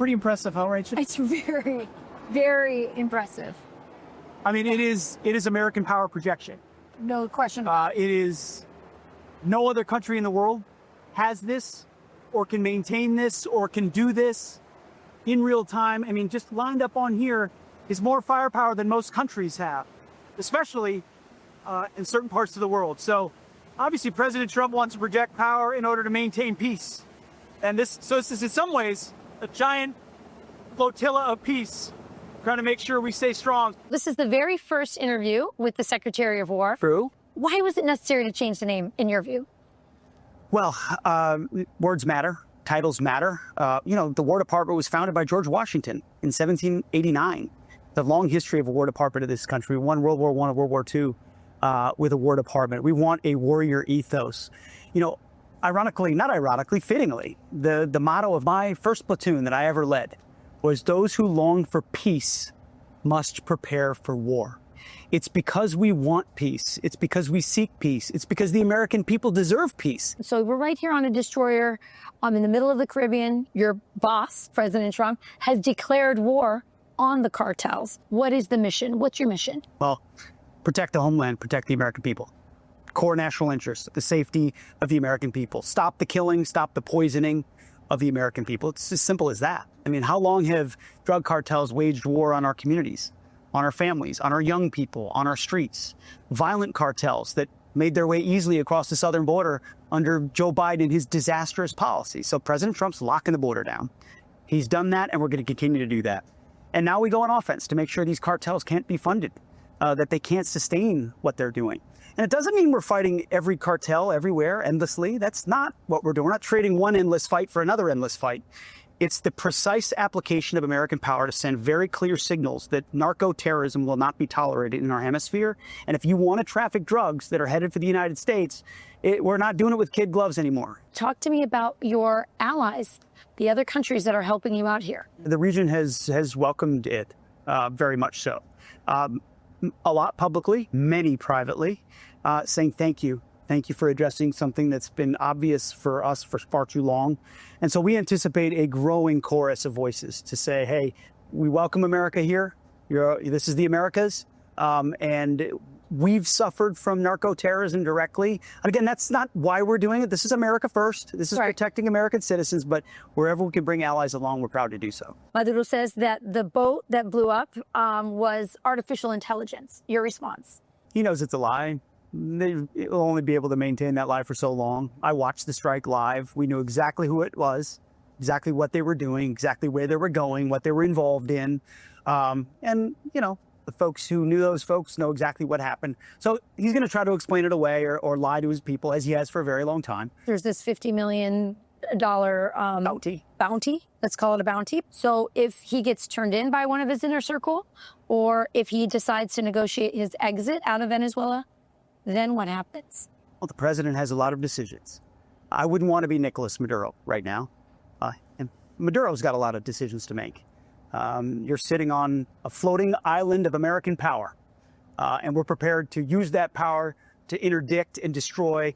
Pretty impressive, huh, Rachel? It's very, very impressive. I mean, it is American power projection. No question. It is no other country in the world has this or can maintain this or can do this in real time. I mean, just lined up on here is more firepower than most countries have, especially in certain parts of the world. So obviously President Trump wants to project power in order to maintain peace. And this is in some ways a giant flotilla of peace, trying to make sure we stay strong. This is the very first interview with the Secretary of War. True. Why was it necessary to change the name, in your view? Well, words matter. Titles matter. The War Department was founded by George Washington in 1789. The long history of a War Department of this country. We won World War I and World War II with a War Department. We want a warrior ethos. Ironically, not ironically, fittingly, the motto of my first platoon that I ever led was those who long for peace must prepare for war. It's because we want peace. It's because we seek peace. It's because the American people deserve peace. So we're right here on a destroyer in the middle of the Caribbean. Your boss, President Trump, has declared war on the cartels. What is the mission? What's your mission? Well, protect the homeland, protect the American people. Core national interest, the safety of the American people. Stop the killing, stop the poisoning of the American people. It's as simple as that. I mean, how long have drug cartels waged war on our communities, on our families, on our young people, on our streets? Violent cartels that made their way easily across the southern border under Joe Biden and his disastrous policy. So President Trump's locking the border down. He's done that, and we're going to continue to do that. And now we go on offense to make sure these cartels can't be funded, that they can't sustain what they're doing. And it doesn't mean we're fighting every cartel everywhere endlessly. That's not what we're doing. We're not trading one endless fight for another endless fight. It's the precise application of American power to send very clear signals that narco-terrorism will not be tolerated in our hemisphere. And if you want to traffic drugs that are headed for the United States, we're not doing it with kid gloves anymore. Talk to me about your allies, the other countries that are helping you out here. The region has welcomed it very much so. A lot publicly, many privately, saying thank you. Thank you for addressing something that's been obvious for us for far too long. And so we anticipate a growing chorus of voices to say, hey, we welcome America here. This is the Americas. And we've suffered from narco-terrorism directly. Again, that's not why we're doing it. This is America first. This is protecting American citizens. But wherever we can bring allies along, we're proud to do so. Maduro says that the boat that blew up was artificial intelligence. Your response? He knows it's a lie. They'll only be able to maintain that lie for so long. I watched the strike live. We knew exactly who it was, exactly what they were doing, exactly where they were going, what they were involved in. The folks who knew those folks know exactly what happened. So he's going to try to explain it away or lie to his people, as he has for a very long time. There's this $50 million bounty. Let's call it a bounty. So if he gets turned in by one of his inner circle, or if he decides to negotiate his exit out of Venezuela, then what happens? Well, the president has a lot of decisions. I wouldn't want to be Nicolas Maduro right now. And Maduro's got a lot of decisions to make. You're sitting on a floating island of American power, and we're prepared to use that power to interdict and destroy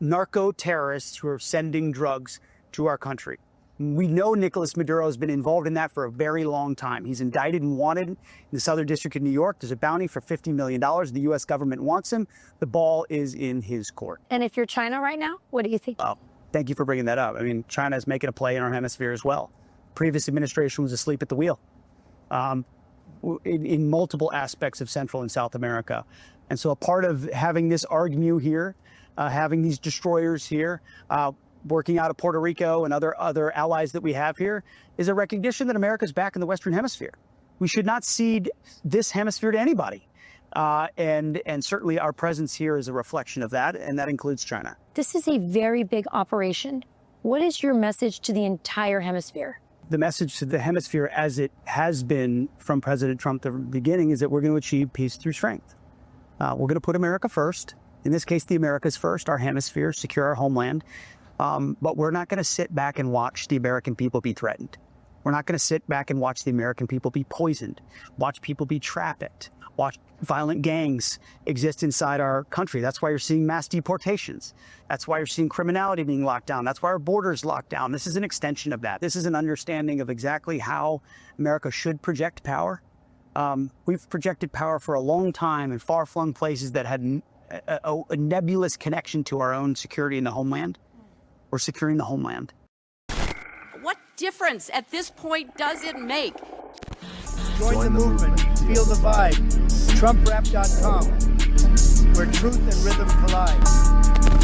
narco-terrorists who are sending drugs to our country. We know Nicolas Maduro has been involved in that for a very long time. He's indicted and wanted in the Southern District of New York. There's a bounty for $50 million. The U.S. government wants him. The ball is in his court. And if you're China right now, what do you think? Oh, thank you for bringing that up. I mean, China is making a play in our hemisphere as well. Previous administration was asleep at the wheel in multiple aspects of Central and South America. And so a part of having this ARGMU here, having these destroyers here, working out of Puerto Rico and other allies that we have here, is a recognition that America's back in the Western Hemisphere. We should not cede this hemisphere to anybody. And certainly our presence here is a reflection of that, and that includes China. This is a very big operation. What is your message to the entire hemisphere? The message to the hemisphere, as it has been from President Trump at the beginning, is that we're going to achieve peace through strength. We're going to put America first. In this case, the Americas first, our hemisphere, secure our homeland. But we're not going to sit back and watch the American people be threatened. We're not going to sit back and watch the American people be poisoned, watch people be trafficked, watch violent gangs exist inside our country. That's why you're seeing mass deportations. That's why you're seeing criminality being locked down. That's why our borders locked down. This is an extension of that. This is an understanding of exactly how America should project power. We've projected power for a long time in far-flung places that had a nebulous connection to our own security in the homeland. We're securing the homeland. What difference at this point does it make? Join the movement. Feel the vibe. TrumpRap.com, where truth and rhythm collide.